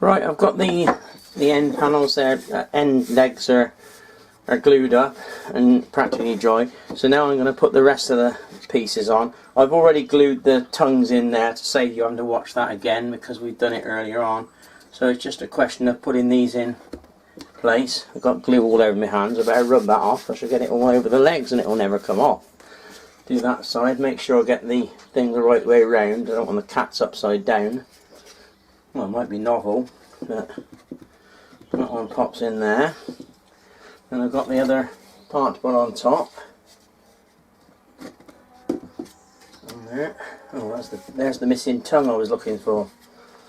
Right, I've got the end panels there, end legs are glued up and practically dry. So now I'm going to put the rest of the pieces on. I've already glued the tongues in there to save you having to watch that again because we've done it earlier on. So it's just a question of putting these in place. I've got glue all over my hands. I better rub that off. I should get it all over the legs and it will never come off. Do that side, make sure I get the thing the right way around. I don't want the cats upside down. Well, it might be novel, but that one pops in there. And I've got the other part to put on top. And there. Oh, there's the missing tongue I was looking for.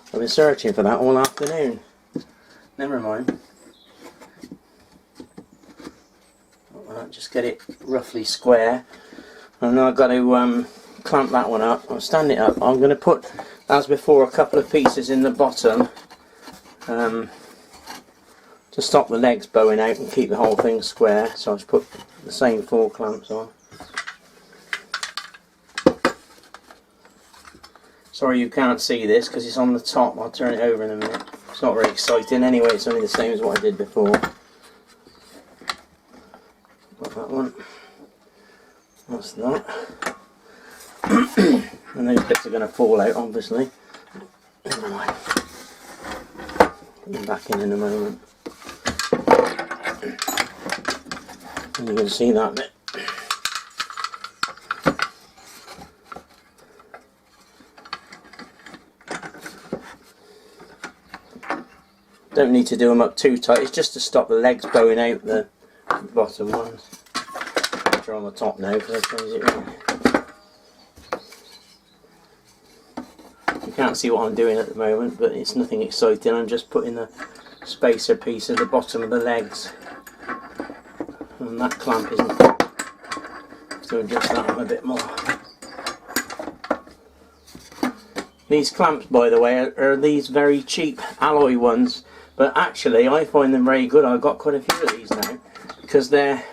I've been searching for that all afternoon. Never mind. I'll just get it roughly square. And now I've got to clamp that one up. I'll stand it up. I'm going to put, as before, a couple of pieces in the bottom to stop the legs bowing out and keep the whole thing square. So I'll just put the same 4 clamps on. Sorry you can't see this because it's on the top. I'll turn it over in a minute. It's not very exciting anyway, it's only the same as what I did before. Got that one. That's that. And those bits are going to fall out, obviously. Never mind. Put them back in a moment. And you can see that bit. Don't need to do them up too tight, it's just to stop the legs bowing out the bottom ones. Which are on the top now because I changed it around. You can't see what I'm doing at the moment, but it's nothing exciting. I'm just putting the spacer piece at the bottom of the legs. And that clamp isn't. So adjust that one a bit more. These clamps, by the way, are these very cheap alloy ones. But actually, I find them very good. I've got quite a few of these now because they're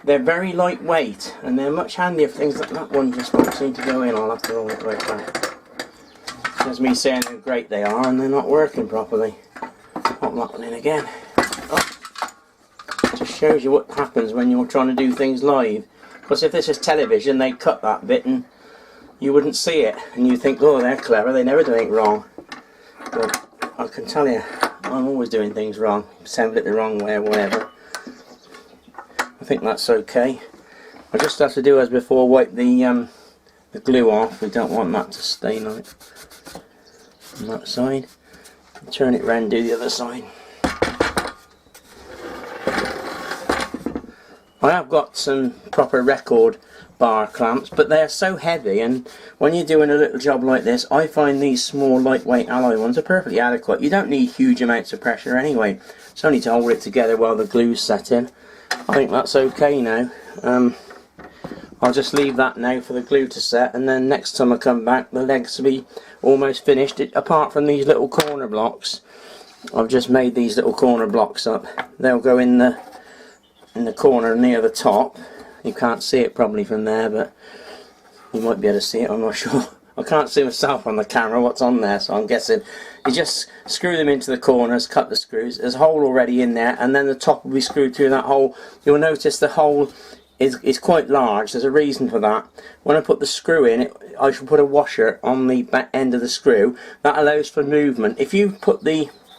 very lightweight and they're much handier for things like that one. Just won't seem to go in. I'll have to roll it right back. There's me saying how great they are, and they're not working properly. Pop that one in again. Oh. Just shows you what happens when you're trying to do things live. Because if this is television, they'd cut that bit and you wouldn't see it, and you think, oh, they're clever. They never do anything wrong. But I can tell you, I'm always doing things wrong, assemble it the wrong way or whatever. I think that's okay. I just have to do as before, wipe the glue off. We don't want that to stain on it. On that side. Turn it round, do the other side. I have got some proper record bar clamps, but they're so heavy, and when you're doing a little job like this, I find these small lightweight alloy ones are perfectly adequate. You don't need huge amounts of pressure anyway. It's only to hold it together while the glue's set in. I think that's okay now. I'll just leave that now for the glue to set, and then next time I come back the legs will be almost finished. Apart from these little corner blocks, I've just made these little corner blocks up. They'll go in the corner near the top. You can't see it probably from there, but you might be able to see it, I'm not sure. I can't see myself on the camera what's on there, so I'm guessing you just screw them into the corners, cut the screws. There's a hole already in there, and then the top will be screwed through that hole. You'll notice the hole is quite large. There's a reason for that. When I put the screw in, I should put a washer on the back end of the screw. That allows for movement. If you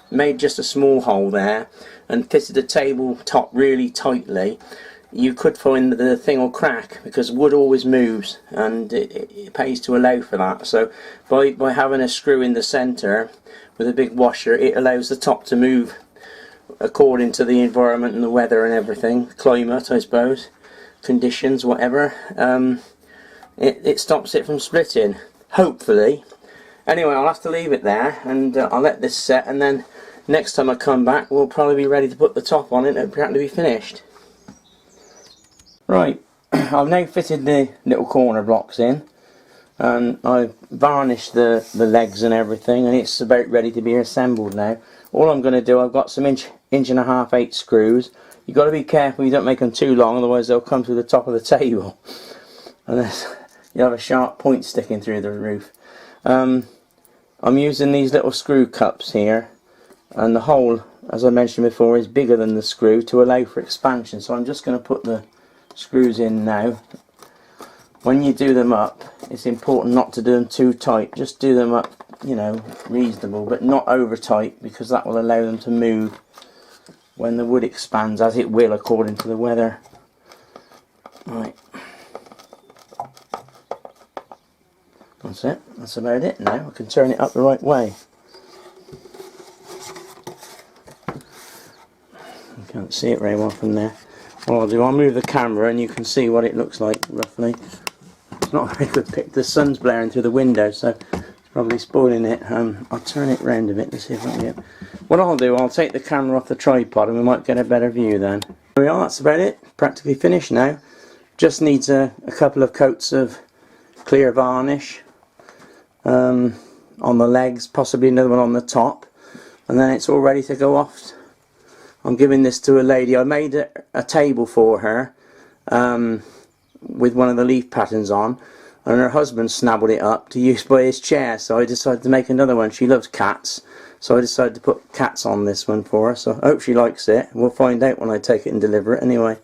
made just a small hole there and fitted the table top really tightly, you could find that the thing will crack because wood always moves, and it pays to allow for that. So by having a screw in the centre with a big washer, it allows the top to move according to the environment and the weather and everything, climate I suppose, conditions, whatever. It stops it from splitting, hopefully. Anyway, I'll have to leave it there, and I'll let this set, and then next time I come back we'll probably be ready to put the top on it and practically be finished. Right, I've now fitted the little corner blocks in, and I've varnished the legs and everything, and it's about ready to be assembled now. All I'm going to do, I've got some inch and a half 8 screws. You've got to be careful you don't make them too long, otherwise they'll come through the top of the table. And you have a sharp point sticking through the roof. I'm using these little screw cups here, and the hole, as I mentioned before, is bigger than the screw to allow for expansion. So I'm just going to put the screws in now. When you do them up, it's important not to do them too tight. Just do them up, you know, reasonable, but not over tight, because that will allow them to move when the wood expands, as it will according to the weather. Right. That's it. That's about it now. I can turn it up the right way. You can't see it very well from there. What I'll do, I'll move the camera and you can see what it looks like roughly. It's not a very good pic. The sun's blaring through the window, so it's probably spoiling it. I'll turn it round a bit to see if I can get... What I'll do, I'll take the camera off the tripod and we might get a better view then. There we are, that's about it. Practically finished now. Just needs a couple of coats of clear varnish on the legs, possibly another one on the top, and then it's all ready to go off. I'm giving this to a lady. I made a table for her with one of the leaf patterns on, and her husband snabbled it up to use by his chair, so I decided to make another one. She loves cats, so I decided to put cats on this one for her, so I hope she likes it. We'll find out when I take it and deliver it. Anyway,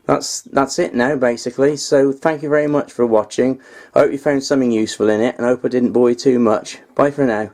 that's it now basically. So thank you very much for watching. I hope you found something useful in it, and I hope I didn't bore you too much. Bye for now.